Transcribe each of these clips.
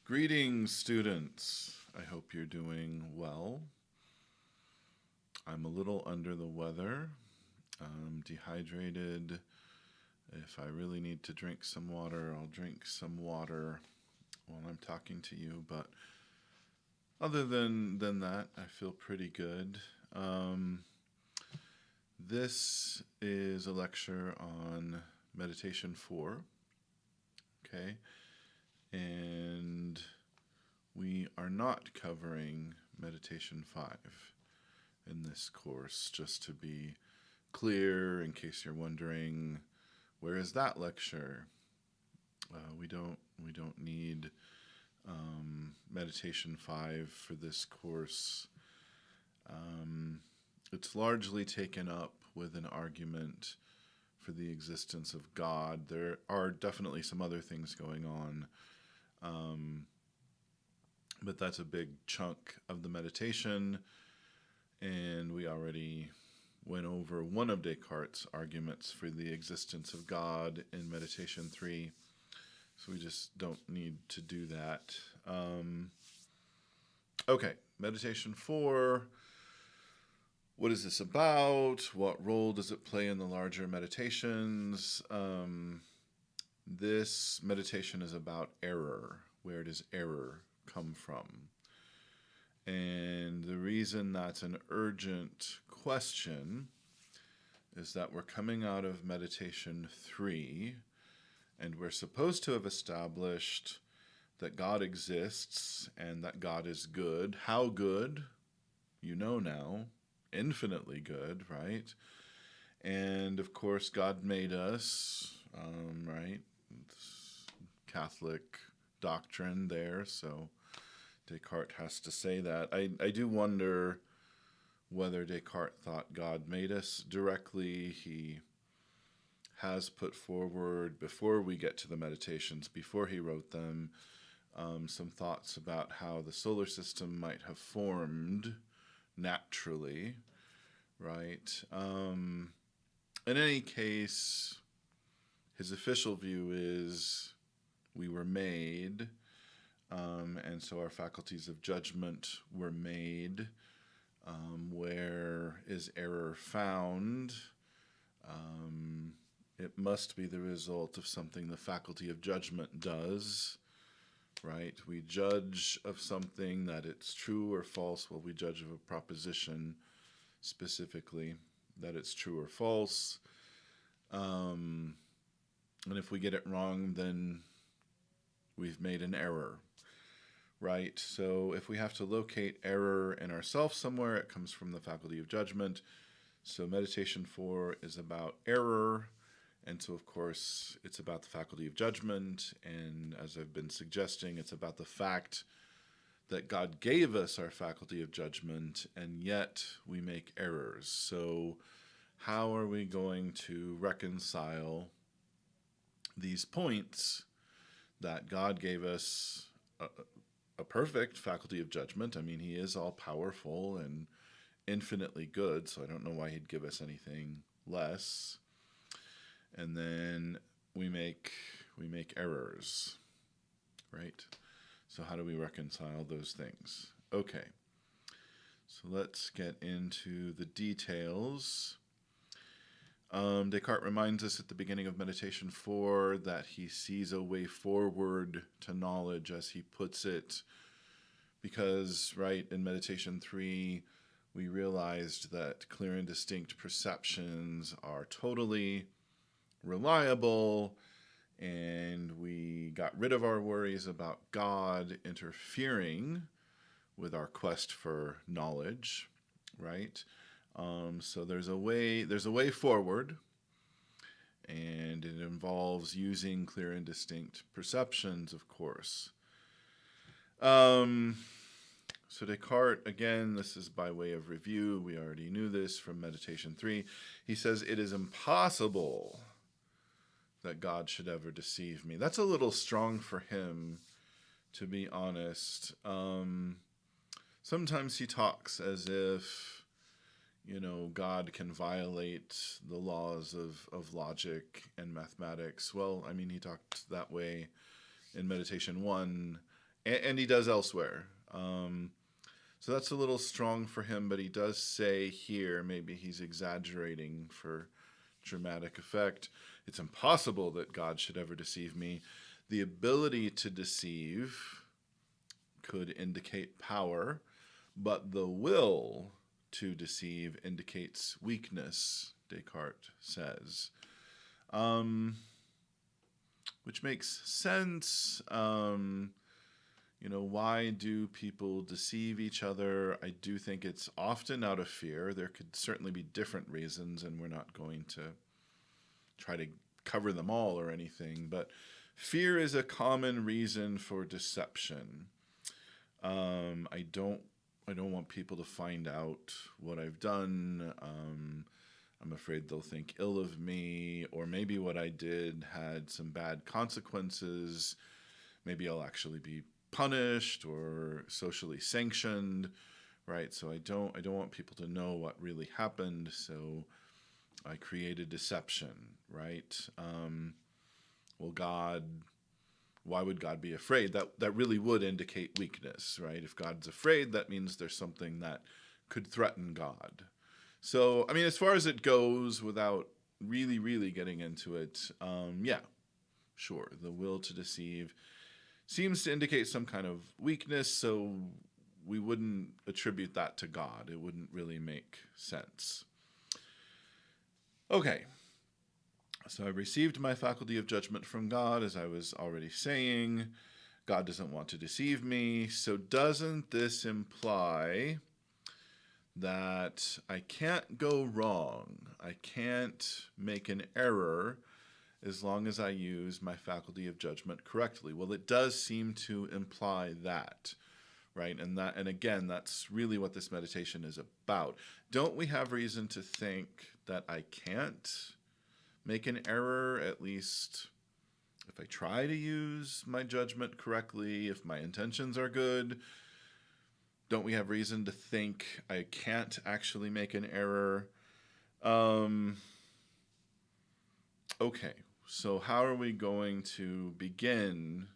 Greetings, students. I hope you're doing well. I'm a little under the weather. I'm dehydrated. If I really need to drink some water, I'll drink some water while I'm talking to you. But other than that, I feel pretty good. This is a lecture on meditation 4. Okay. And we are not covering meditation 5 in this course, just to be clear in case you're wondering, where is that lecture? We don't need meditation 5 for this course. It's largely taken up with an argument for the existence of God. There are definitely some other things going on, but that's a big chunk of the meditation, and we already went over one of Descartes' arguments for the existence of God in meditation 3, so we just don't need to do that. Okay, meditation 4. What is this about? What role does it play in the larger meditations? This meditation is about error. Where does error come from? And the reason that's an urgent question is that we're coming out of meditation 3, and we're supposed to have established that God exists and that God is good. How good? You know now. Infinitely good, right? And of course, God made us, right? It's Catholic doctrine there, so Descartes has to say that. I do wonder whether Descartes thought God made us directly. He has put forward, before we get to the meditations, before he wrote them, some thoughts about how the solar system might have formed naturally, right? In any case, his official view is we were made, and so our faculties of judgment were made. Where is error found? It must be the result of something the faculty of judgment does, right? We judge of something that it's true or false. Well, we judge of a proposition specifically that it's true or false. And if we get it wrong, then we've made an error, right? So if we have to locate error in ourselves somewhere, it comes from the faculty of judgment. So meditation 4 is about error. And so, of course, it's about the faculty of judgment. And as I've been suggesting, it's about the fact that God gave us our faculty of judgment, and yet we make errors. So how are we going to reconcile these points that God gave us a perfect faculty of judgment? I mean, he is all-powerful and infinitely good, so I don't know why he'd give us anything less. And then we make errors, right? So how do we reconcile those things? Okay, so let's get into the details. Descartes reminds us at the beginning of meditation 4 that he sees a way forward to knowledge, as he puts it, because, right, in meditation 3, we realized that clear and distinct perceptions are totally reliable, and we got rid of our worries about God interfering with our quest for knowledge, right? So there's a way forward, and it involves using clear and distinct perceptions, of course. So Descartes, again, this is by way of review. We already knew this from meditation 3. He says, it is impossible that God should ever deceive me. That's a little strong for him, to be honest. Sometimes he talks as if, God can violate the laws of logic and mathematics. Well, I mean, he talked that way in meditation 1 and he does elsewhere. So that's a little strong for him, but he does say here, maybe he's exaggerating for dramatic effect, it's impossible that God should ever deceive me. The ability to deceive could indicate power, but the will to deceive indicates weakness, Descartes says. Which makes sense. Why do people deceive each other? I do think it's often out of fear. There could certainly be different reasons, and we're not going to try to cover them all or anything, but fear is a common reason for deception. I don't want people to find out what I've done. I'm afraid they'll think ill of me, or maybe what I did had some bad consequences. Maybe I'll actually be punished or socially sanctioned, right? So I don't want people to know what really happened. So I created deception, right? Why would God be afraid? That really would indicate weakness, right? If God's afraid, that means there's something that could threaten God. So, I mean, as far as it goes, without really, really getting into it, yeah, sure, the will to deceive seems to indicate some kind of weakness, so we wouldn't attribute that to God. It wouldn't really make sense. Okay, so I received my faculty of judgment from God, as I was already saying. God doesn't want to deceive me. So doesn't this imply that I can't go wrong? I can't make an error as long as I use my faculty of judgment correctly. Well, it does seem to imply that, right? And again, that's really what this meditation is about. Don't we have reason to think that I can't make an error, at least if I try to use my judgment correctly, if my intentions are good? Don't we have reason to think I can't actually make an error? Okay, so how are we going to begin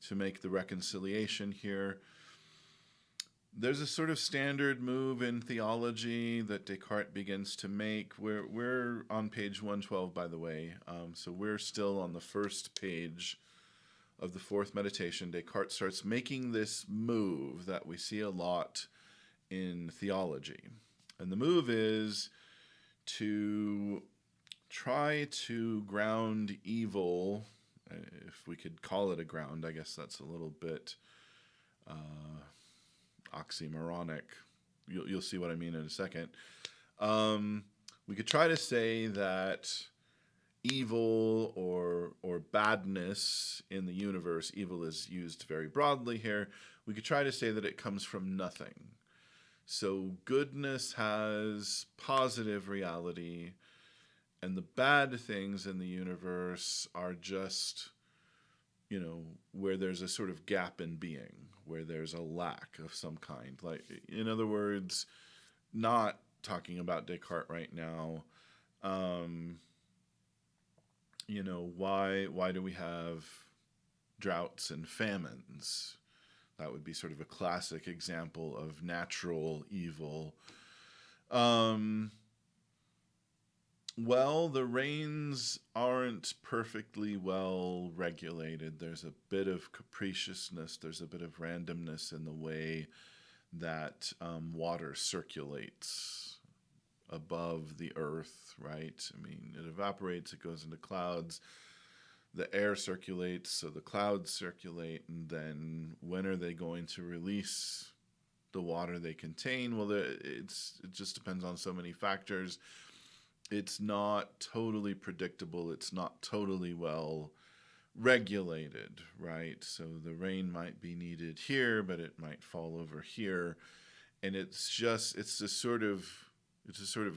to make the reconciliation here? There's a sort of standard move in theology that Descartes begins to make. We're on page 112, by the way, so we're still on the first page of the fourth meditation. Descartes starts making this move that we see a lot in theology. And the move is to try to ground evil, if we could call it a ground. I guess that's a little bit oxymoronic. You'll see what I mean in a second. We could try to say that evil or badness in the universe, evil is used very broadly here, we could try to say that it comes from nothing. So goodness has positive reality, and the bad things in the universe are just, where there's a sort of gap in being, where there's a lack of some kind. Like, in other words, not talking about Descartes right now, why do we have droughts and famines? That would be sort of a classic example of natural evil. Well, the rains aren't perfectly well regulated. There's a bit of capriciousness. There's a bit of randomness in the way that water circulates above the earth, right? I mean, it evaporates, it goes into clouds. The air circulates, so the clouds circulate, and then when are they going to release the water they contain? Well, it just depends on so many factors. It's not totally predictable. It's not totally well regulated, right? So the rain might be needed here, but it might fall over here. And it's a sort of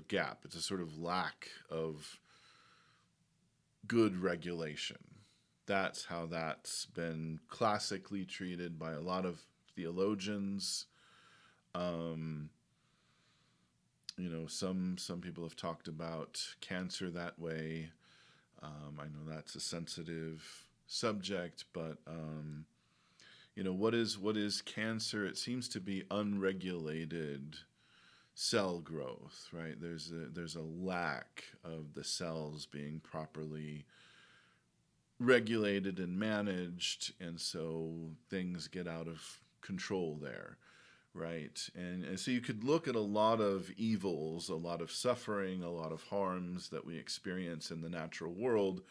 gap. It's a sort of lack of good regulation. That's how that's been classically treated by a lot of theologians. Some people have talked about cancer that way. I know that's a sensitive subject, but what is cancer? It seems to be unregulated cell growth, right? There's a lack of the cells being properly regulated and managed, and so things get out of control there, right? And so you could look at a lot of evils, a lot of suffering, a lot of harms that we experience in the natural world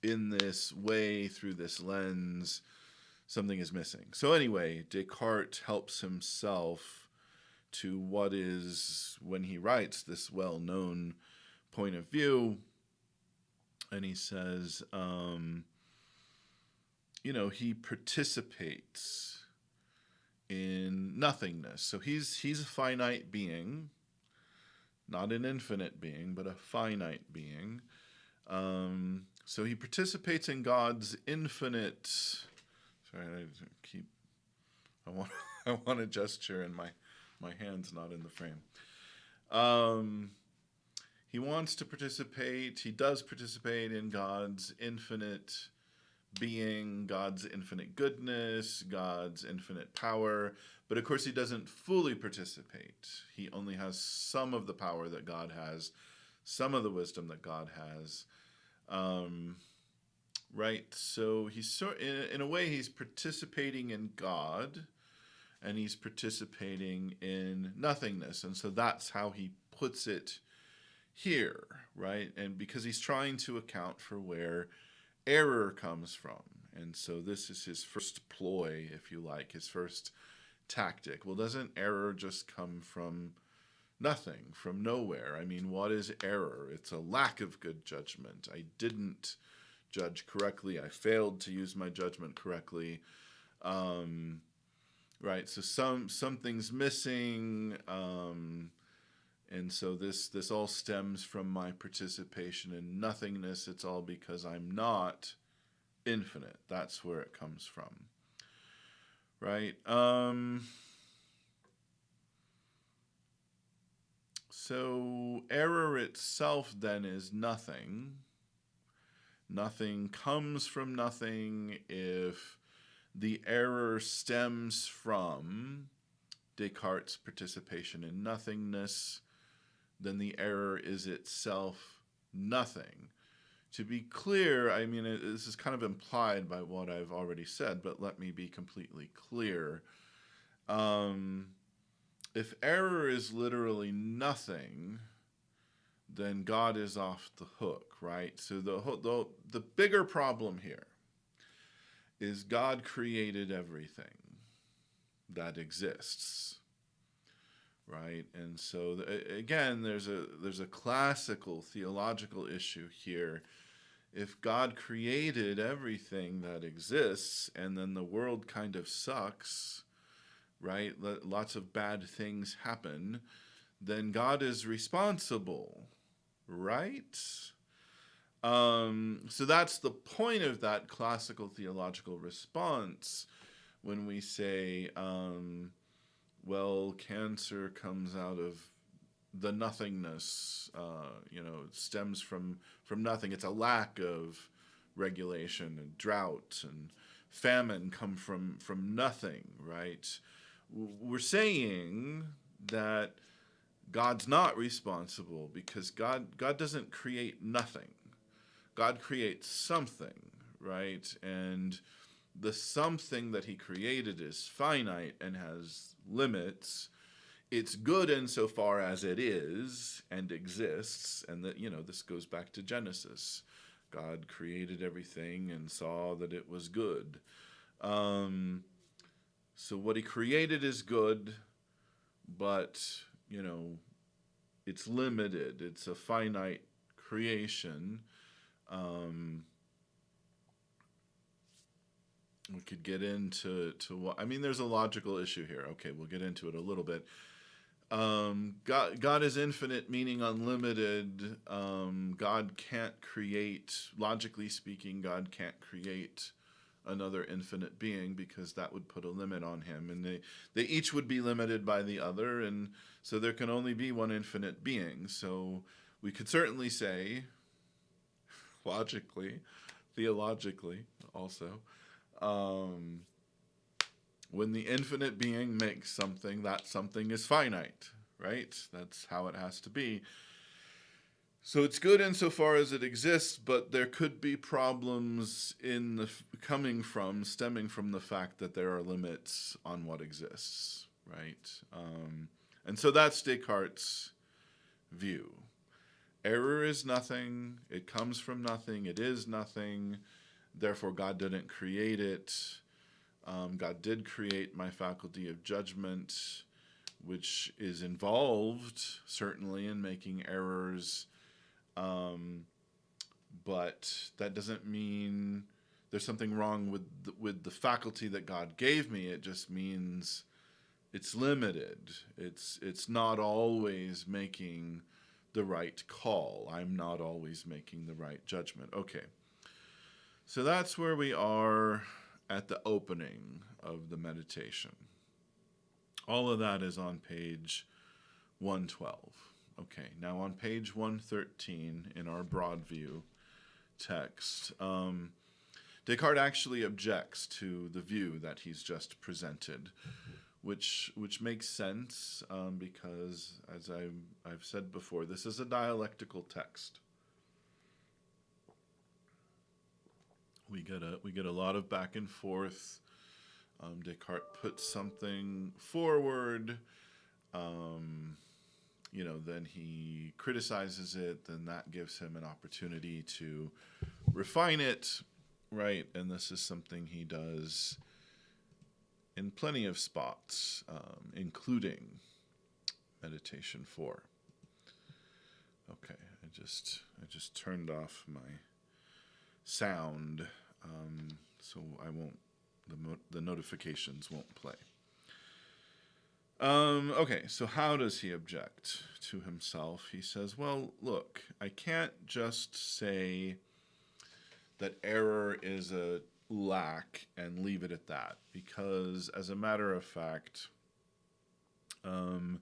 in this way, through this lens. Something is missing. So anyway, Descartes helps himself to what is, when he writes this well-known point of view, and he says, he participates in nothingness. So he's a finite being, not an infinite being, but a finite being. So he participates in God's infinite. Sorry, I want I want a gesture, and my hand's not in the frame. He wants to participate. He does participate in God's infinite being, God's infinite goodness, God's infinite power. But of course, he doesn't fully participate. He only has some of the power that God has, some of the wisdom that God has. Right? So he's in a way, he's participating in God, and he's participating in nothingness. And so that's how he puts it here, right? And because he's trying to account for where error comes from. And so this is his first ploy, if you like, his first tactic. Well, doesn't error just come from nothing, from nowhere? I mean, what is error? It's a lack of good judgment. I didn't judge correctly. I failed to use my judgment correctly. Right? So something's missing. And so this all stems from my participation in nothingness. It's all because I'm not infinite. That's where it comes from. Right? So error itself then is nothing. Nothing comes from nothing. If the error stems from Descartes' participation in nothingness, then the error is itself nothing. To be clear, I mean, this is kind of implied by what I've already said, but let me be completely clear. If error is literally nothing, then God is off the hook, right? So the bigger problem here is God created everything that exists, right? And so again, there's a classical theological issue here. If God created everything that exists, and then the world kind of sucks, right? Lots of bad things happen, then God is responsible, right? So that's the point of that classical theological response when we say, well, cancer comes out of the nothingness, it stems from nothing. It's a lack of regulation, and drought and famine come from nothing, right? We're saying that God's not responsible because God doesn't create nothing. God creates something, right? And the something that he created is finite and has limits. It's good insofar as it is and exists, and that, this goes back to Genesis. God created everything and saw that it was good. So what he created is good, but, it's limited. It's a finite creation. We could get into what, there's a logical issue here. Okay, we'll get into it a little bit. God is infinite, meaning unlimited. God can't create, logically speaking, God can't create another infinite being, because that would put a limit on him, and they each would be limited by the other, and so there can only be one infinite being. So we could certainly say, logically, theologically also, when the infinite being makes something, that something is finite, right? That's how it has to be. So it's good insofar as it exists, but there could be problems in the stemming from the fact that there are limits on what exists, right? And so that's Descartes' view. Error is nothing. It comes from nothing. It is nothing. Therefore, God didn't create it. God did create my faculty of judgment, which is involved, certainly, in making errors. But that doesn't mean there's something wrong with the faculty that God gave me. It just means it's limited. It's not always making the right call. I'm not always making the right judgment. Okay. So that's where we are at the opening of the meditation. All of that is on page 112. Okay, now on page 113 in our broad view text, Descartes actually objects to the view that he's just presented, which makes sense because, as I've said before, this is a dialectical text. We get a lot of back and forth. Descartes puts something forward, then he criticizes it, then that gives him an opportunity to refine it, right? And this is something he does in plenty of spots, including Meditation 4. Okay, I just turned off my sound, so I won't. The notifications won't play. Okay, so how does he object to himself? He says, well, look, I can't just say that error is a lack and leave it at that, because as a matter of fact, an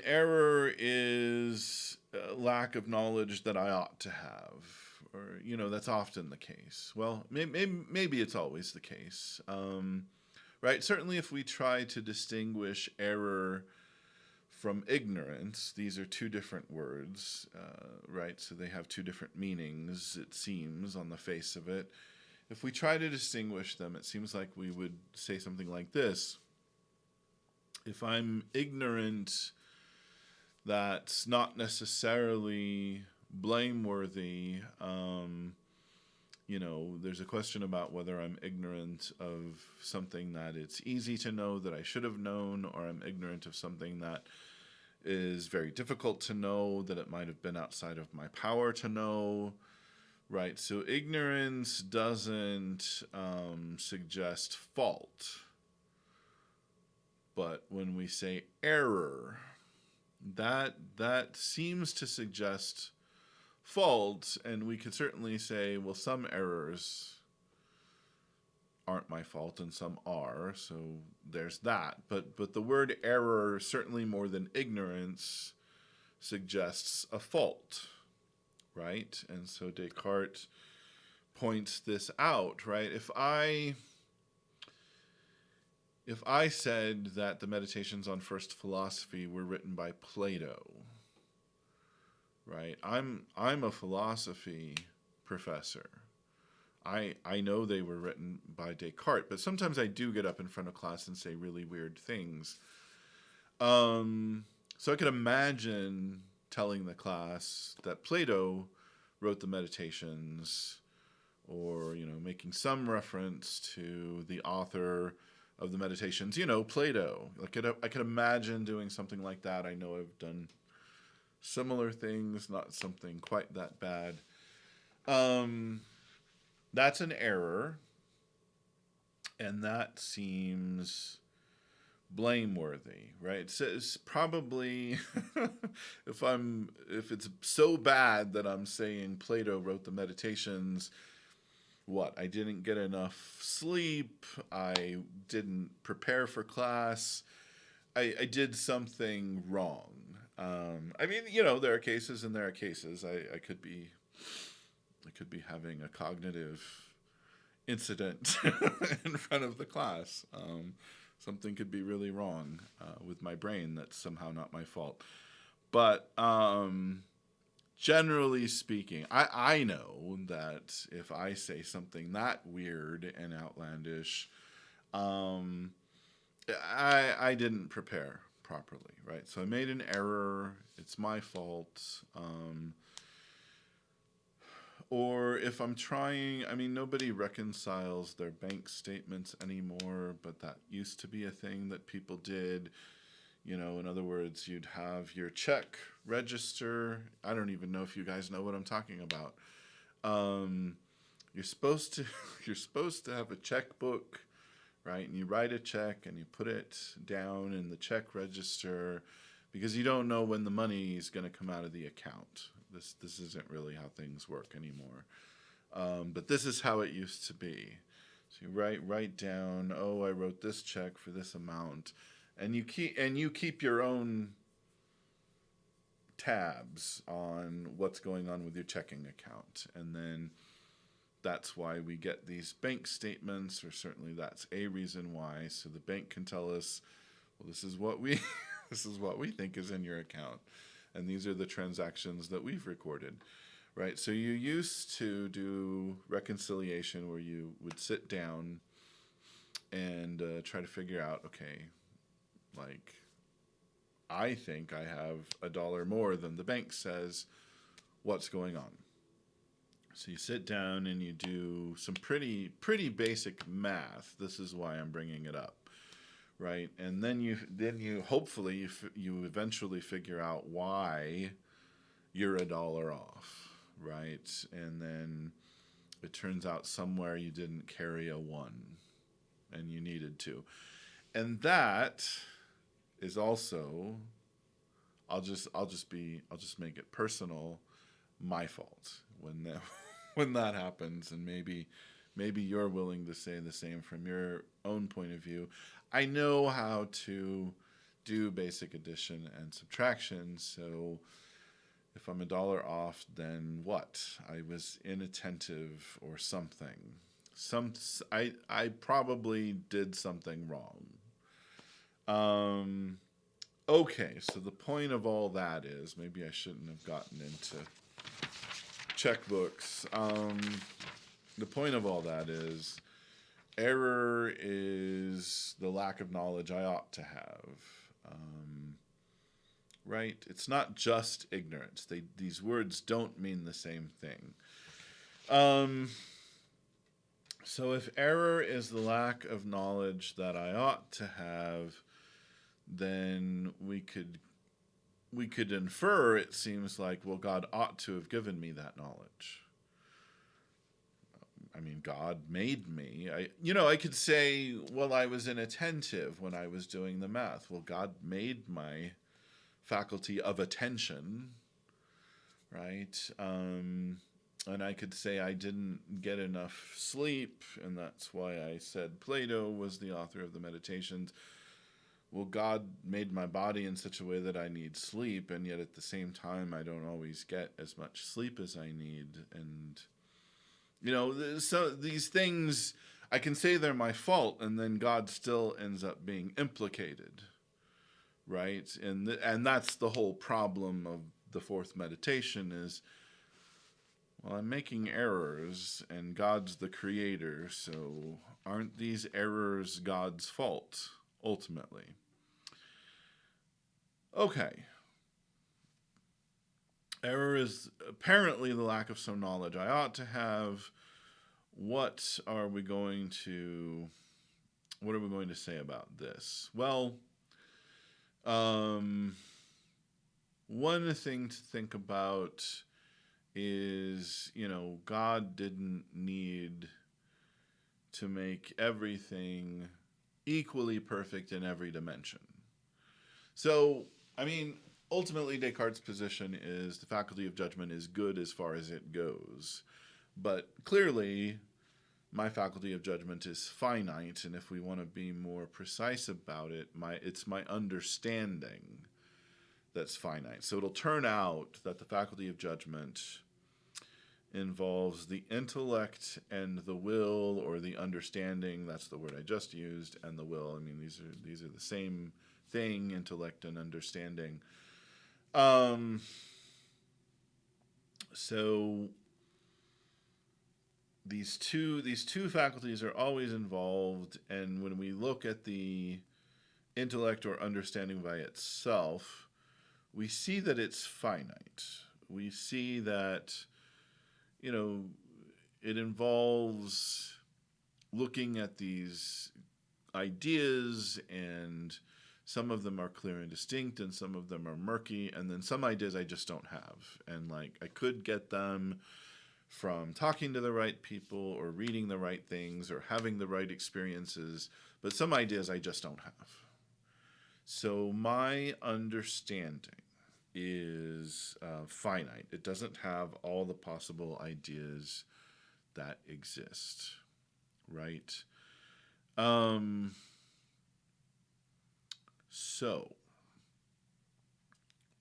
error is a lack of knowledge that I ought to have, or, that's often the case. Well, maybe it's always the case. Right? Certainly if we try to distinguish error from ignorance, these are two different words, right? So they have two different meanings, it seems, on the face of it. If we try to distinguish them, it seems like we would say something like this. If I'm ignorant, that's not necessarily blameworthy. There's a question about whether I'm ignorant of something that it's easy to know that I should have known, or I'm ignorant of something that is very difficult to know, that it might have been outside of my power to know, right? So ignorance doesn't suggest fault. But when we say error, that seems to suggest fault, and we could certainly say, well, some errors aren't my fault and some are, so there's that. But the word error, certainly more than ignorance, suggests a fault, right? And so Descartes points this out, right? If I said that the Meditations on First Philosophy were written by Plato, right? I'm a philosophy professor. I know they were written by Descartes, but sometimes I do get up in front of class and say really weird things. So I could imagine telling the class that Plato wrote the Meditations, or, making some reference to the author of the Meditations, Plato. I could imagine doing something like that. I know I've done similar things, not something quite that bad. That's an error, and that seems blameworthy, right? It says probably if it's so bad that I'm saying Plato wrote the Meditations, I didn't get enough sleep, I didn't prepare for class, I did something wrong. There are cases and there are cases. I could be having a cognitive incident in front of the class. Something could be really wrong with my brain. That's somehow not my fault. But generally speaking, I know that if I say something that weird and outlandish, um, I didn't prepare properly, right? So I made an error. It's my fault. Or if I'm trying, I mean, nobody reconciles their bank statements anymore, but that used to be a thing that people did. In other words, you'd have your check register. I don't even know if you guys know what I'm talking about. Um, you're supposed to you're supposed to have a checkbook, right? And you write a check and you put it down in the check register because you don't know when the money is going to come out of the account. This isn't really how things work anymore. But this is how it used to be. So you write down, oh, I wrote this check for this amount, and you keep your own tabs on what's going on with your checking account, and then that's why we get these bank statements, or certainly that's a reason why. So the bank can tell us, well, this is what we this is what we think is in your account, and these are the transactions that we've recorded, right? So you used to do reconciliation where you would sit down and try to figure out, okay, like, I think I have $1 more than the bank says. What's going on? So you sit down and you do some pretty basic math. This is why I'm bringing it up, right? And then you hopefully you eventually figure out why you're $1 off, right? And then it turns out somewhere you didn't carry a 1, and you needed to, and that is also, I'll just make it personal, my fault when that happens. And maybe you're willing to say the same from your own point of view. I know how to do basic addition and subtraction, so if I'm $1 off, then what? I was inattentive or something. I probably did something wrong. Okay, so the point of all that is, maybe I shouldn't have gotten into checkbooks. The point of all that is, error is the lack of knowledge I ought to have. Right? It's not just ignorance. These words don't mean the same thing. So if error is the lack of knowledge that I ought to have, then we could infer, it seems like, well, God ought to have given me that knowledge. I mean, God made me. I could say, well, I was inattentive when I was doing the math. Well, God made my faculty of attention, right? And I could say I didn't get enough sleep, and that's why I said Plato was the author of the Meditations. Well, God made my body in such a way that I need sleep, and yet at the same time, I don't always get as much sleep as I need. And, so these things, I can say they're my fault, and then God still ends up being implicated, right? And that's the whole problem of the fourth meditation is, well, I'm making errors, and God's the creator, so aren't these errors God's fault, ultimately? Okay. Error is apparently the lack of some knowledge I ought to have. What are we going to say about this? Well, one thing to think about is, God didn't need to make everything equally perfect in every dimension. So, ultimately Descartes' position is the faculty of judgment is good as far as it goes. But clearly, my faculty of judgment is finite, and if we want to be more precise about it, it's my understanding that's finite. So it'll turn out that the faculty of judgment involves the intellect and the will, or the understanding. That's the word I just used. And the will. I mean, these are the same thing, intellect and understanding. Um, so these two faculties are always involved, and when we look at the intellect or understanding by itself, we see that it's finite. We see that, you know, it involves looking at these ideas, and some of them are clear and distinct and some of them are murky, and then some ideas I just don't have, and like I could get them from talking to the right people or reading the right things or having the right experiences, but some ideas I just don't have. So my understanding is finite. It doesn't have all the possible ideas that exist, right? Um, so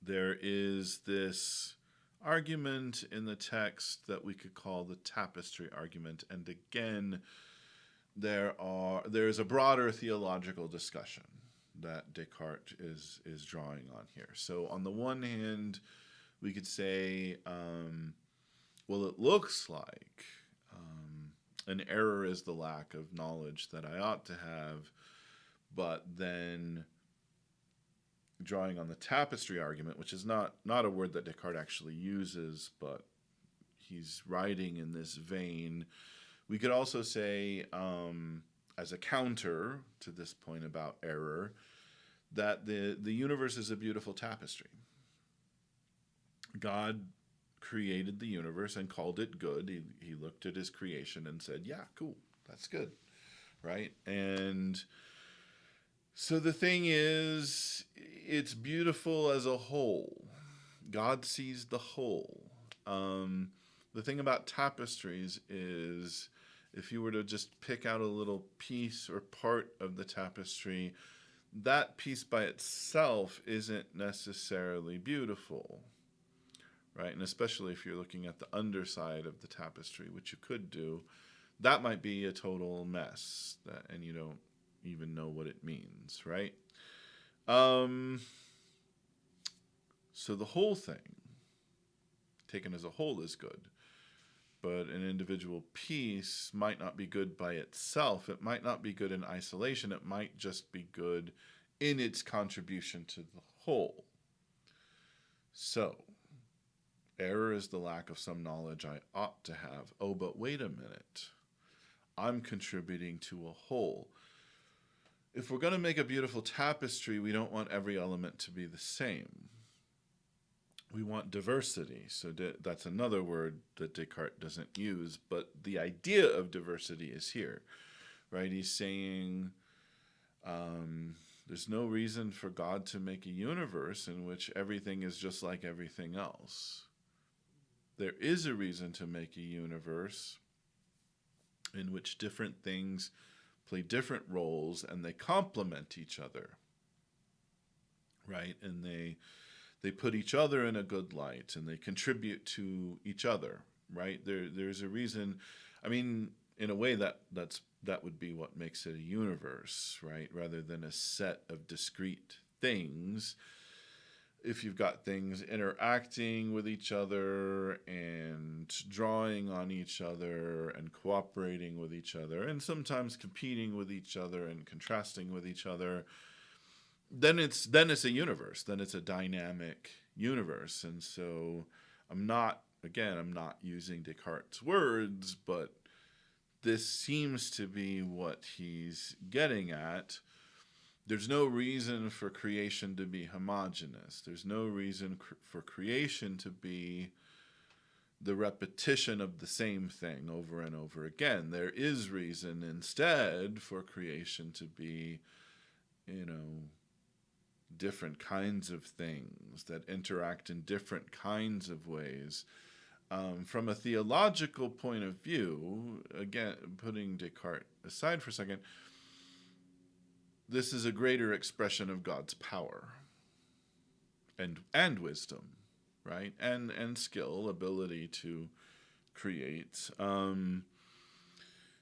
there is this argument in the text that we could call the tapestry argument, and again, there is a broader theological discussion that Descartes is drawing on here. So on the one hand, we could say, well, it looks like an error is the lack of knowledge that I ought to have, but then drawing on the tapestry argument, which is not a word that Descartes actually uses, but he's writing in this vein. We could also say, as a counter to this point about error, that the universe is a beautiful tapestry. God created the universe and called it good. He looked at his creation and said, yeah, cool, that's good, right? And so the thing is, it's beautiful as a whole. God sees the whole. The thing about tapestries is, if you were to just pick out a little piece or part of the tapestry, that piece by itself isn't necessarily beautiful, right? And especially if you're looking at the underside of the tapestry, which you could do, that might be a total mess, and you don't even know what it means, right? So the whole thing, taken as a whole, is good. But an individual piece might not be good by itself. It might not be good in isolation. It might just be good in its contribution to the whole. So, error is the lack of some knowledge I ought to have. Oh, but wait a minute. I'm contributing to a whole. If we're going to make a beautiful tapestry, we don't want every element to be the same. We want diversity. So that's another word that Descartes doesn't use, but the idea of diversity is here, right? He's saying there's no reason for God to make a universe in which everything is just like everything else. There is a reason to make a universe in which different things play different roles and they complement each other, right? And they put each other in a good light and they contribute to each other, right? There's a reason. I mean, in a way, that would be what makes it a universe, right? Rather than a set of discrete things. If you've got things interacting with each other and drawing on each other and cooperating with each other and sometimes competing with each other and contrasting with each other, then it's a universe. Then it's a dynamic universe. And so I'm not using Descartes' words, but this seems to be what he's getting at. There's no reason for creation to be homogeneous. There's no reason for creation to be the repetition of the same thing over and over again. There is reason instead for creation to be, different kinds of things that interact in different kinds of ways. From a theological point of view, again, putting Descartes aside for a second, this is a greater expression of God's power and wisdom, right? And skill, ability to create.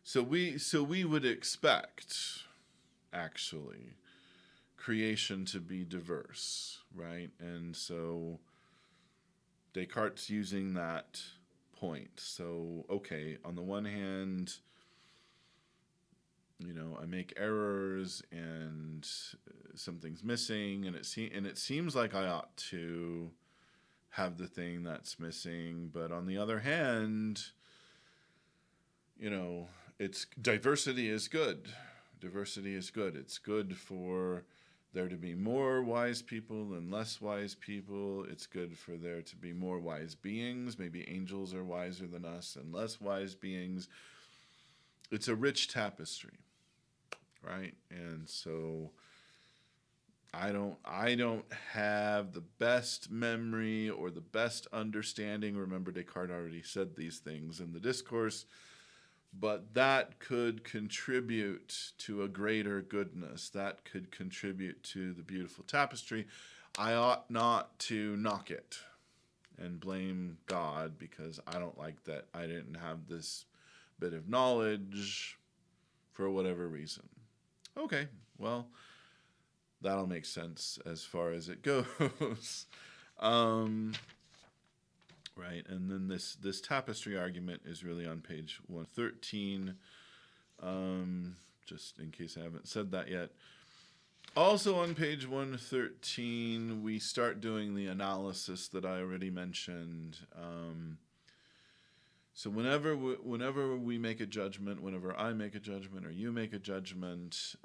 So we would expect, actually, creation to be diverse, right? And so Descartes using that point. So, okay, on the one hand, I make errors and something's missing, and it seems like I ought to have the thing that's missing, but on the other hand, it's diversity is good. Diversity is good. It's good for there to be more wise people and less wise people. It's good for there to be more wise beings. Maybe angels are wiser than us and less wise beings. It's a rich tapestry, right? And so I don't have the best memory or the best understanding. Remember, Descartes already said these things in the discourse. But that could contribute to a greater goodness. That could contribute to the beautiful tapestry. I ought not to knock it and blame God because I don't like that I didn't have this bit of knowledge for whatever reason. Okay, well, that'll make sense as far as it goes. Right, and then this tapestry argument is really on page 113, just in case I haven't said that yet. Also on page 113, we start doing the analysis that I already mentioned. So whenever we make a judgment, whenever I make a judgment or you make a judgment,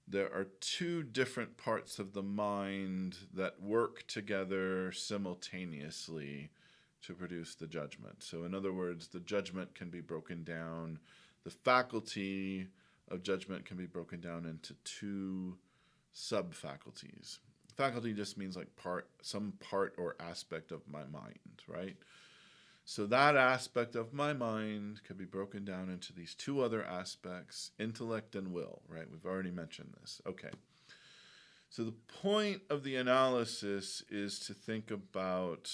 there are two different parts of the mind that work together simultaneously to produce the judgment. So in other words, the judgment can be broken down, the faculty of judgment can be broken down into two sub-faculties. Faculty just means like some part or aspect of my mind, right? So that aspect of my mind can be broken down into these two other aspects, intellect and will, right? We've already mentioned this. Okay. So the point of the analysis is to think about,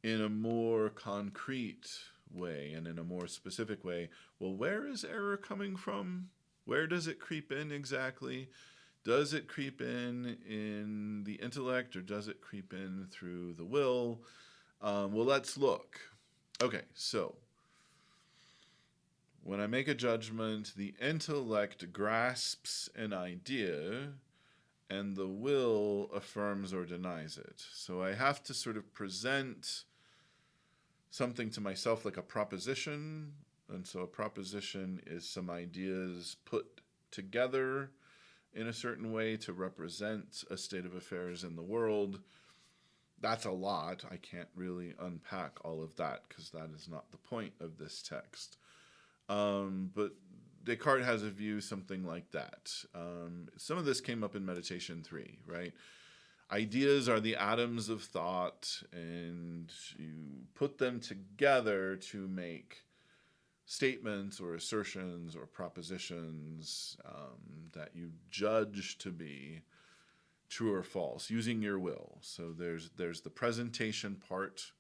in a more concrete way and in a more specific way, well, where is error coming from? Where does it creep in exactly? Does it creep in the intellect, or does it creep in through the will? Well, let's look. Okay, so when I make a judgment, the intellect grasps an idea and the will affirms or denies it. So I have to sort of present something to myself like a proposition. And so a proposition is some ideas put together in a certain way to represent a state of affairs in the world. That's a lot. I can't really unpack all of that because that is not the point of this text. But Descartes has a view something like that. Some of this came up in Meditation 3, right? Ideas are the atoms of thought, and you put them together to make statements or assertions or propositions that you judge to be true or false, using your will. So there's the presentation part.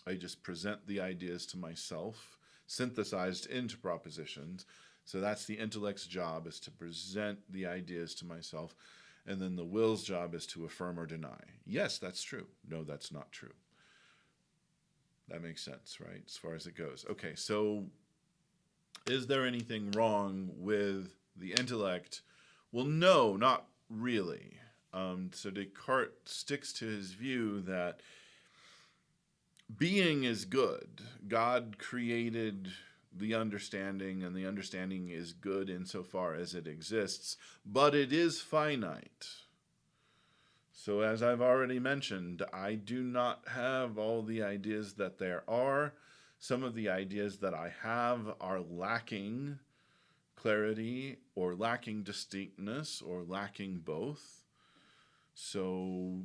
I just present the ideas to myself, synthesized into propositions. So that's the intellect's job, is to present the ideas to myself. And then the will's job is to affirm or deny. Yes, that's true. No, that's not true. That makes sense, right? As far as it goes. Okay, so is there anything wrong with the intellect? Well, no, not really. So Descartes sticks to his view that being is good. God created the understanding, and the understanding is good insofar as it exists, but it is finite. So as I've already mentioned, I do not have all the ideas that there are. Some of the ideas that I have are lacking clarity, or lacking distinctness, or lacking both. So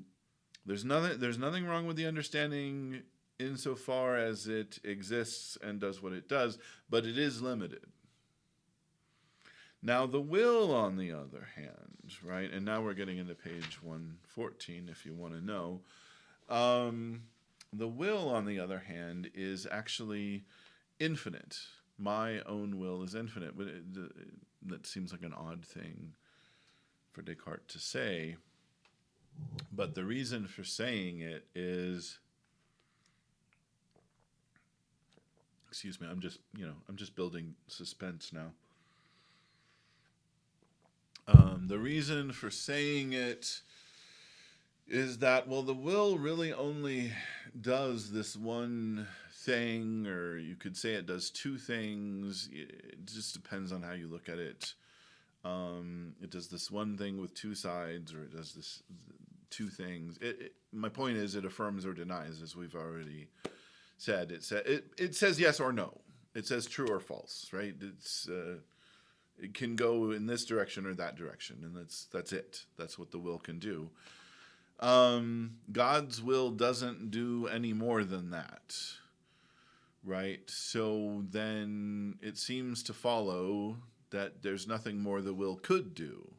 there's nothing wrong with the understanding insofar as it exists and does what it does, but it is limited. Now the will, on the other hand, right, and now we're getting into page 114 if you want to know, The will, on the other hand, is actually infinite. My own will is infinite. But that seems like an odd thing for Descartes to say. But the reason for saying it is, excuse me, I'm just building suspense now. The reason for saying it is that, well, the will really only does this one thing, or you could say it does two things. It just depends on how you look at it. It does this one thing with two sides, or it does this two things. My point is, it affirms or denies, as we've already said. It says yes or no. It says true or false, right? It can go in this direction or that direction, and that's it. That's what the will can do. God's will doesn't do any more than that, right? So then it seems to follow that there's nothing more the will could do.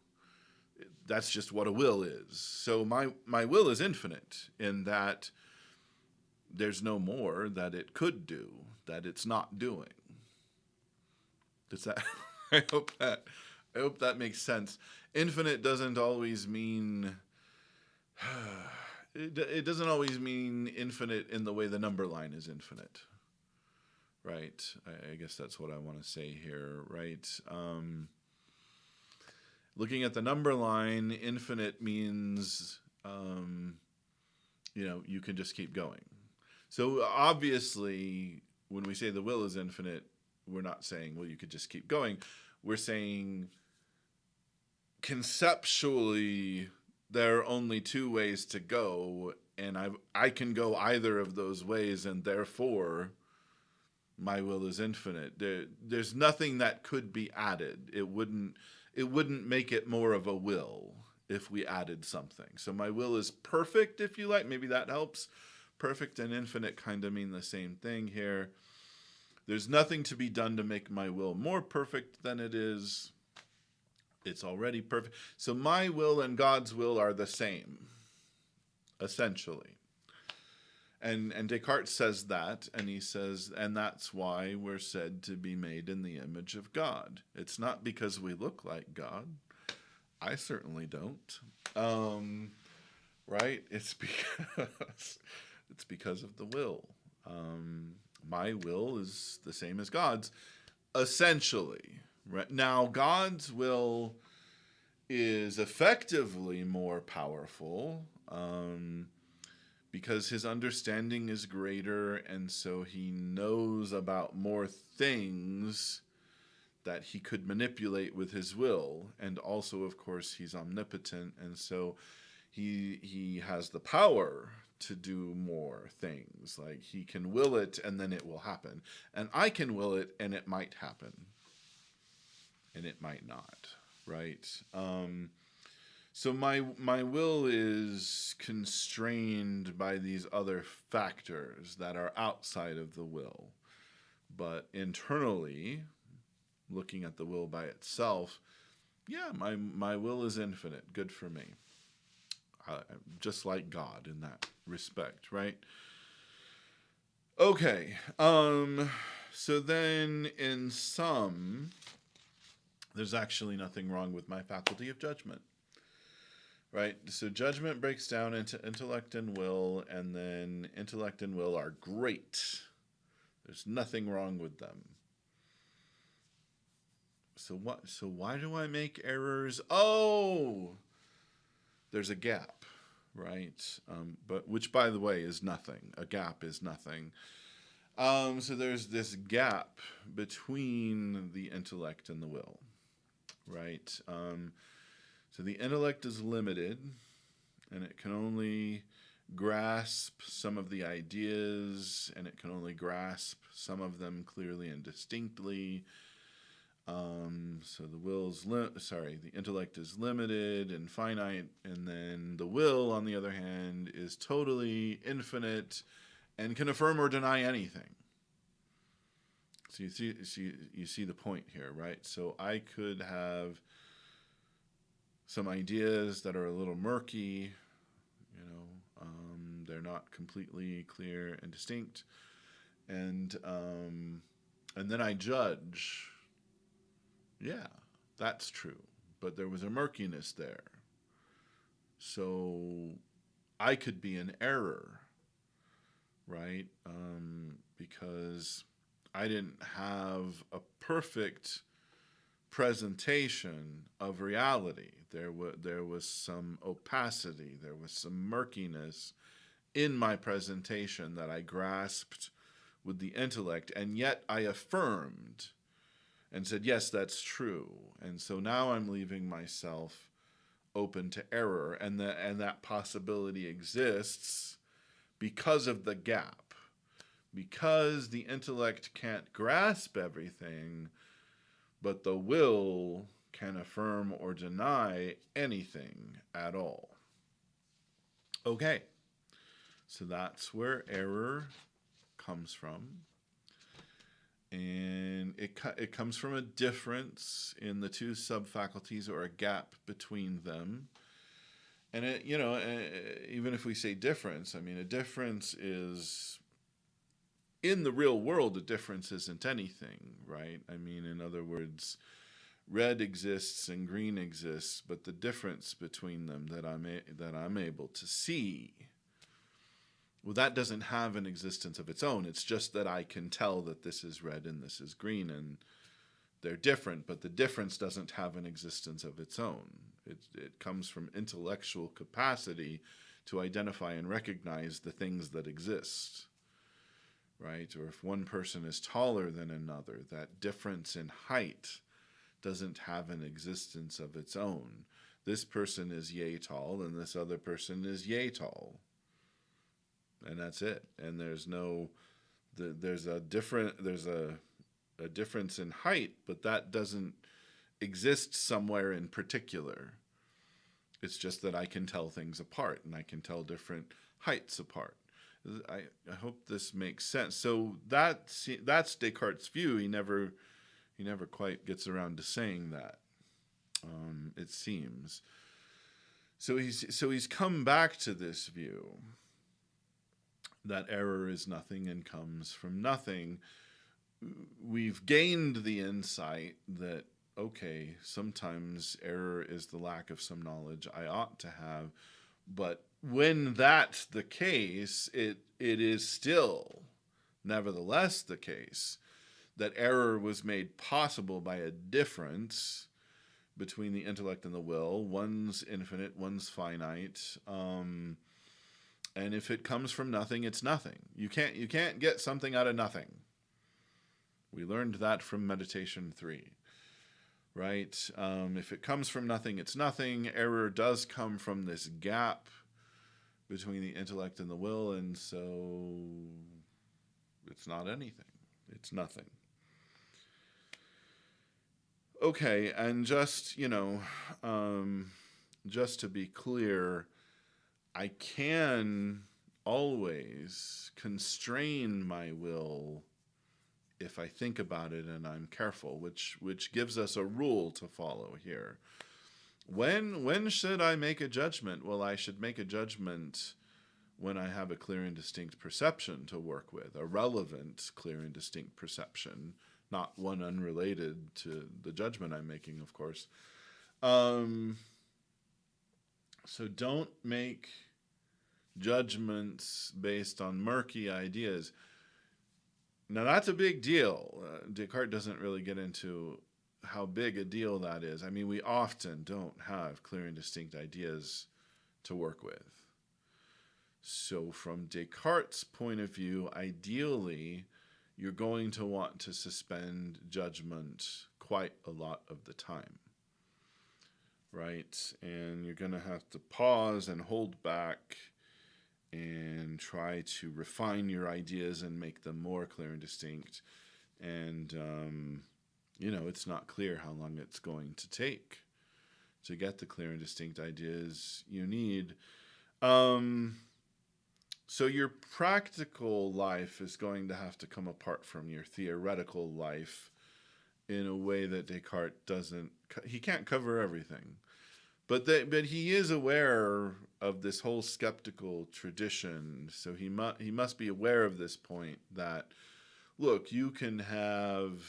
That's just what a will is. So my will is infinite in that there's no more that it could do that it's not doing. Does that? I hope that makes sense. Infinite doesn't always mean. It doesn't always mean infinite in the way the number line is infinite, right? I guess that's what I want to say here, right? Looking at the number line, infinite means, you can just keep going. So obviously, when we say the will is infinite, we're not saying, well, you could just keep going. We're saying conceptually, there are only two ways to go, and I can go either of those ways, and therefore my will is infinite. There's nothing that could be added. It wouldn't make it more of a will if we added something. So my will is perfect, if you like. Maybe that helps. Perfect and infinite kind of mean the same thing here. There's nothing to be done to make my will more perfect than it is. It's already perfect. So my will and God's will are the same, essentially. And Descartes says that, and he says, and that's why we're said to be made in the image of God. It's not because we look like God. I certainly don't. Right? It's because of the will. My will is the same as God's, essentially. Right? Now, God's will is effectively more powerful because his understanding is greater, and so he knows about more things that he could manipulate with his will. And also, of course, he's omnipotent, and so he has the power to do more things. Like, he can will it, and then it will happen. And I can will it, and it might happen. And it might not, right? So my will is constrained by these other factors that are outside of the will. But internally, looking at the will by itself, yeah, my will is infinite. Good for me. Just like God in that respect, right? Okay. So then in sum, there's actually nothing wrong with my faculty of judgment, right? So judgment breaks down into intellect and will, and then intellect and will are great. There's nothing wrong with them. So why do I make errors? Oh, there's a gap, right? But which, by the way, is nothing. A gap is nothing. So there's this gap between the intellect and the will, right? So the intellect is limited, and it can only grasp some of the ideas, and it can only grasp some of them clearly and distinctly. So the intellect is limited and finite, and then the will, on the other hand, is totally infinite and can affirm or deny anything. So you see the point here, right? So I could have some ideas that are a little murky, They're not completely clear and distinct. And then I judge. Yeah, that's true. But there was a murkiness there. So I could be in error, right? Because I didn't have a perfect presentation of reality. There was some opacity, there was some murkiness in my presentation that I grasped with the intellect, and yet I affirmed and said, yes, that's true. And so now I'm leaving myself open to error, and that possibility exists because of the gap. Because the intellect can't grasp everything, but the will can affirm or deny anything at all. Okay, so that's where error comes from. And it comes from a difference in the two subfaculties, or a gap between them. And even if we say difference, I mean, a difference is, in the real world, a difference isn't anything, right? I mean, in other words, red exists and green exists, but the difference between them that I'm able to see, well, that doesn't have an existence of its own. It's just that I can tell that this is red and this is green, and they're different, but the difference doesn't have an existence of its own. It comes from intellectual capacity to identify and recognize the things that exist, right? Or if one person is taller than another, that difference in height doesn't have an existence of its own. This person is yay tall, and this other person is yay tall. And that's it. And there's a difference in height, but that doesn't exist somewhere in particular. It's just that I can tell things apart, and I can tell different heights apart. I hope this makes sense. So that's Descartes' view. He never quite gets around to saying that. It seems. So he's come back to this view that error is nothing and comes from nothing. We've gained the insight that, okay, sometimes error is the lack of some knowledge I ought to have, but when that's the case, it is still, nevertheless, the case that error was made possible by a difference between the intellect and the will. One's infinite, one's finite. And if it comes from nothing, it's nothing. You can't get something out of nothing. We learned that from Meditation 3, right? If it comes from nothing, it's nothing. Error does come from this gap between the intellect and the will, and so it's not anything. It's nothing. Okay, and just to be clear, I can always constrain my will if I think about it and I'm careful, which gives us a rule to follow here. When should I make a judgment? Well, I should make a judgment when I have a clear and distinct perception to work with, a relevant, clear and distinct perception, not one unrelated to the judgment I'm making, of course. So don't make judgments based on murky ideas. Now, that's a big deal. Descartes doesn't really get into how big a deal that is. I mean, we often don't have clear and distinct ideas to work with. So from Descartes' point of view, ideally, you're going to want to suspend judgment quite a lot of the time, right? And you're going to have to pause and hold back and try to refine your ideas and make them more clear and distinct. And, it's not clear how long it's going to take to get the clear and distinct ideas you need. So your practical life is going to have to come apart from your theoretical life in a way that Descartes doesn't. He can't cover everything, but he is aware of this whole skeptical tradition, so he must be aware of this point that, look, you can have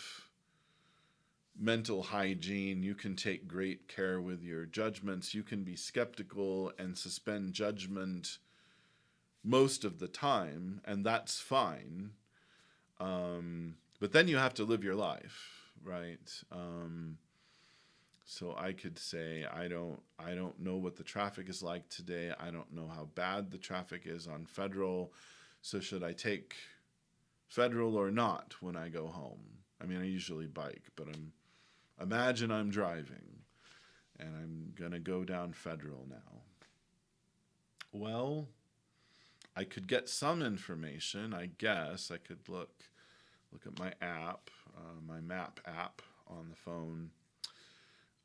mental hygiene, you can take great care with your judgments, you can be skeptical and suspend judgment most of the time, and that's fine. But then you have to live your life, right? So I could say I don't know what the traffic is like today. I don't know how bad the traffic is on Federal. So should I take Federal or not when I go home? I mean, I usually bike, but imagine I'm driving and I'm gonna go down Federal now. Well, I could get some information, I guess. I could look at my app, my map app on the phone.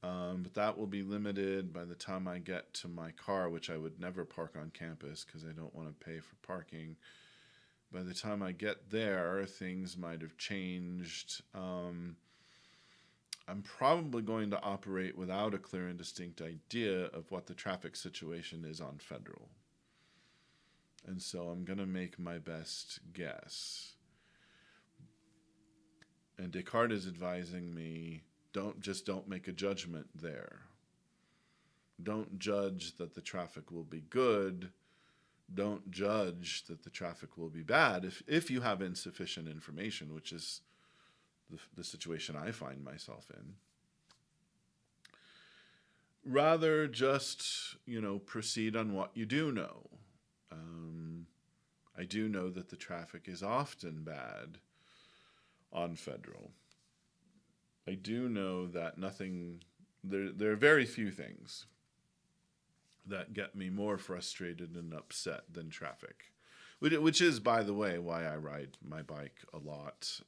But that will be limited by the time I get to my car, which I would never park on campus because I don't want to pay for parking. By the time I get there, things might have changed. I'm probably going to operate without a clear and distinct idea of what the traffic situation is on Federal. And so I'm going to make my best guess. And Descartes is advising me, don't make a judgment there. Don't judge that the traffic will be good. Don't judge that the traffic will be bad if you have insufficient information, which is the situation I find myself in. Rather just, proceed on what you do know. I do know that the traffic is often bad on Federal. I do know that there are very few things that get me more frustrated and upset than traffic, which is, by the way, why I ride my bike a lot.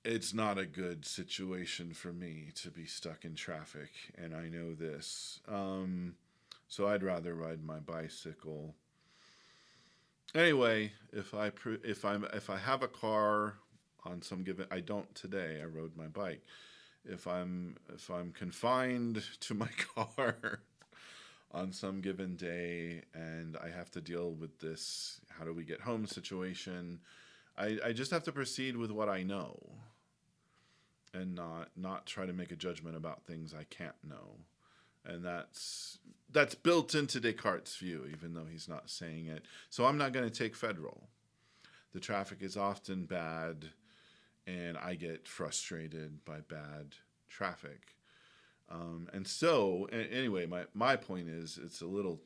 It's not a good situation for me to be stuck in traffic, and I know this. So I'd rather ride my bicycle. Anyway, if I have a car on some given, I don't today. I rode my bike. If I'm confined to my car on some given day and I have to deal with this how do we get home situation, I just have to proceed with what I know and not try to make a judgment about things I can't know. And that's built into Descartes' view, even though he's not saying it. So I'm not going to take Federal. The traffic is often bad, and I get frustrated by bad traffic. And so, anyway, my point is it's a little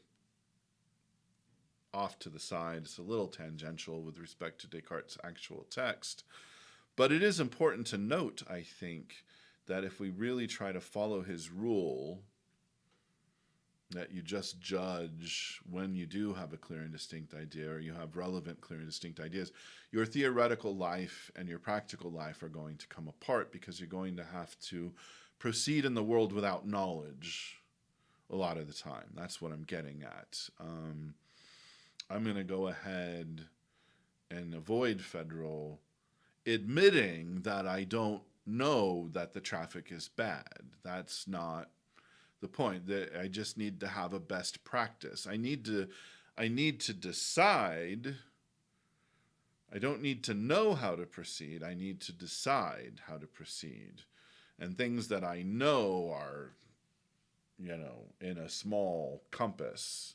off to the side. It's a little tangential with respect to Descartes' actual text. But it is important to note, I think, that if we really try to follow his rule, that you just judge when you do have a clear and distinct idea or you have relevant, clear and distinct ideas, your theoretical life and your practical life are going to come apart because you're going to have to proceed in the world without knowledge a lot of the time. That's what I'm getting at. I'm going to go ahead and avoid Federal, admitting that I don't know that the traffic is bad. That's not the point. That I just need to have a best practice. I need to decide. I don't need to know how to proceed. I need to decide how to proceed. And things that I know are, in a small compass.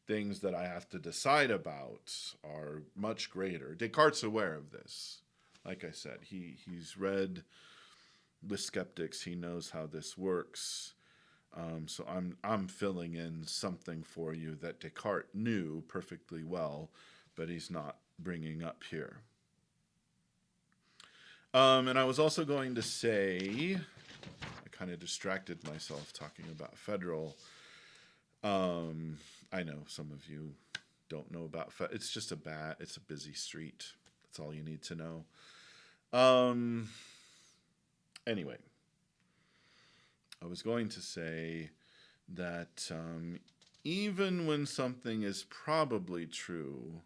Things that I have to decide about are much greater. Descartes' aware of this. Like I said, he's read the skeptics. He knows how this works. So I'm filling in something for you that Descartes knew perfectly well, but he's not bringing up here. And I was also going to say, I kind of distracted myself talking about Federal. I know some of you don't know about it's just it's a busy street. That's all you need to know. Anyway, I was going to say that even when something is probably true,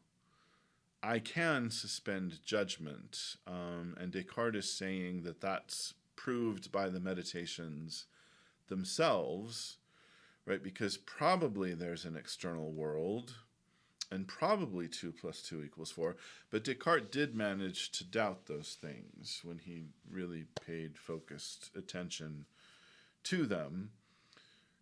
I can suspend judgment. And Descartes is saying that that's proved by the meditations themselves, right? Because probably there's an external world, and probably 2 plus 2 equals 4. But Descartes did manage to doubt those things when he really paid focused attention to them.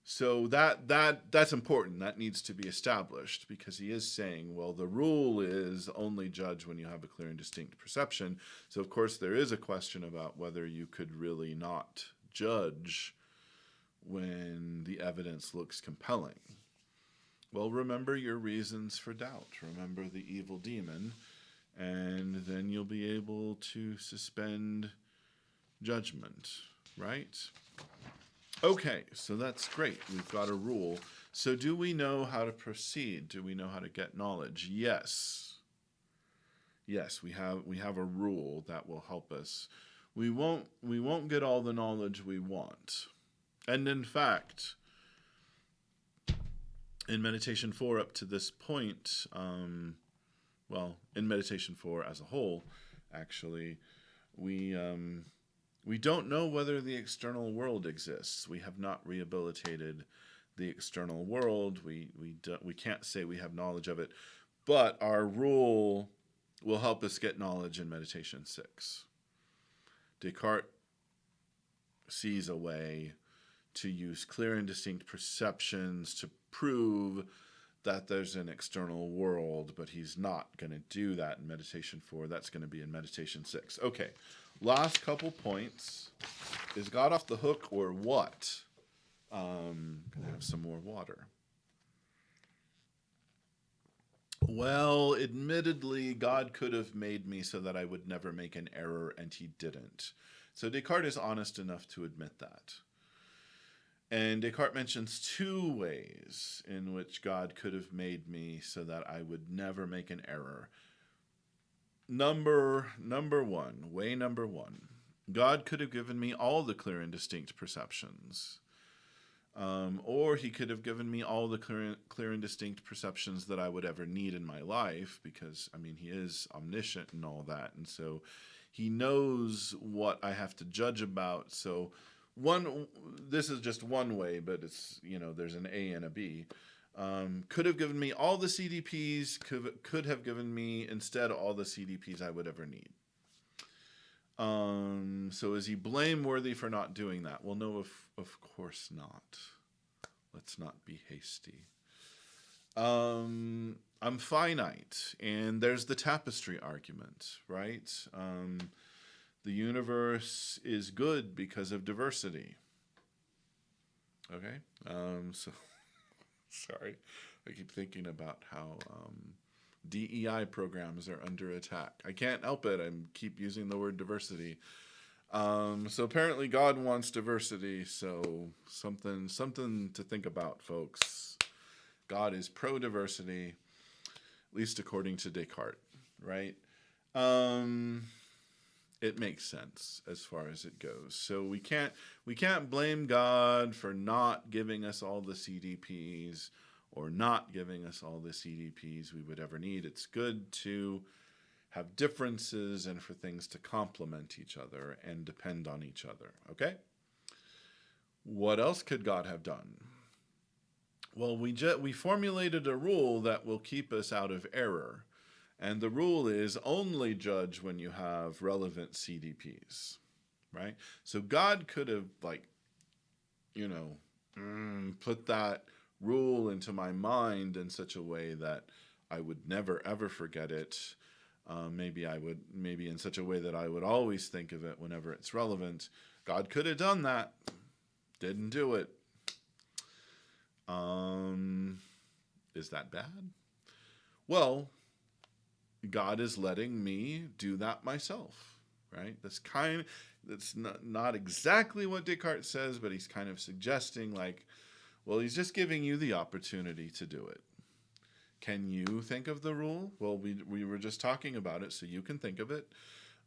So that's important. That needs to be established, because he is saying, well, the rule is only judge when you have a clear and distinct perception. So, of course, there is a question about whether you could really not judge when the evidence looks compelling. Well, remember your reasons for doubt. Remember the evil demon, and then you'll be able to suspend judgment, right? Okay, so that's great. We've got a rule. So do we know how to proceed? Do we know how to get knowledge? Yes. Yes, we have a rule that will help us. We won't get all the knowledge we want. And in fact, in Meditation 4 up to this point, in Meditation 4 as a whole, actually, we don't know whether the external world exists. We have not rehabilitated the external world. We can't say we have knowledge of it, but our rule will help us get knowledge in Meditation 6. Descartes sees a way to use clear and distinct perceptions to prove that there's an external world, but he's not going to do that in Meditation 4. That's going to be in Meditation 6. Okay, last couple points. Is God off the hook or what? Going to have some more water. Well, admittedly, God could have made me so that I would never make an error, and he didn't. So Descartes is honest enough to admit that. And Descartes mentions 2 ways in which God could have made me so that I would never make an error. Number one, way number 1, God could have given me all the clear and distinct perceptions. Or he could have given me all the clear and distinct perceptions that I would ever need in my life, because, he is omniscient and all that. And so he knows what I have to judge about. So this is just one way, but it's, there's an A and a B. Could have given me all the CDPs, could have given me instead all the CDPs I would ever need. So is he blameworthy for not doing that? Well, no, of course not. Let's not be hasty. I'm finite, and there's the tapestry argument, right? The universe is good because of diversity. Okay? So, sorry. I keep thinking about how DEI programs are under attack. I can't help it. I keep using the word diversity. So apparently God wants diversity. So something to think about, folks. God is pro-diversity, at least according to Descartes, right? It makes sense as far as it goes. So we can't blame God for not giving us all the CDPs or not giving us all the CDPs we would ever need. It's good to have differences and for things to complement each other and depend on each other, okay? What else could God have done? Well, we formulated a rule that will keep us out of error. And the rule is only judge when you have relevant CDPs, right? So God could have, put that rule into my mind in such a way that I would never, ever forget it. Maybe in such a way that I would always think of it whenever it's relevant. God could have done that. Didn't do it. Is that bad? Well, God is letting me do that myself, right? That's not exactly what Descartes says, but he's kind of suggesting he's just giving you the opportunity to do it. Can you think of the rule? Well, we were just talking about it, so you can think of it.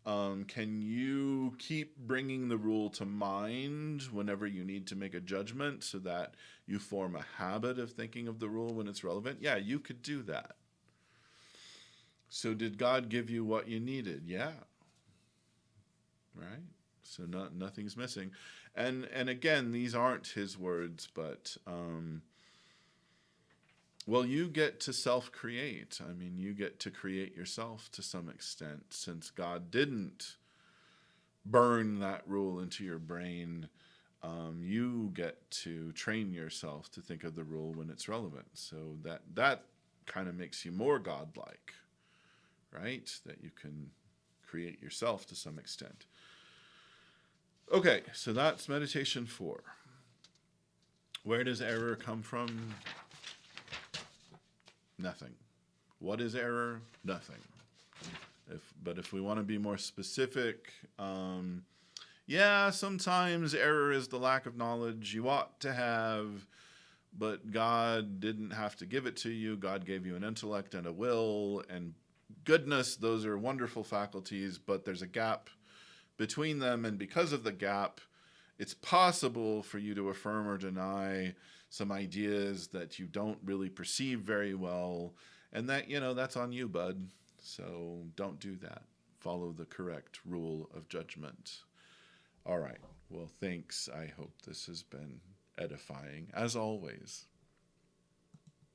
Can you keep bringing the rule to mind whenever you need to make a judgment so that you form a habit of thinking of the rule when it's relevant? Yeah, you could do that. So did God give you what you needed? Yeah. Right? So nothing's missing. And again, these aren't his words, but well, you get to self-create. I mean, you get to create yourself to some extent, since God didn't burn that rule into your brain. You get to train yourself to think of the rule when it's relevant. So that kind of makes you more godlike, right? That you can create yourself to some extent. Okay, so that's meditation 4. Where does error come from? Nothing. What is error? Nothing. But if we want to be more specific, yeah, sometimes error is the lack of knowledge you ought to have, but God didn't have to give it to you. God gave you an intellect and a will and goodness. Those are wonderful faculties, but there's a gap between them, and because of the gap, it's possible for you to affirm or deny some ideas that you don't really perceive very well, and that, that's on you, bud. So don't do that. Follow the correct rule of judgment. All right. Well, thanks. I hope this has been edifying, as always.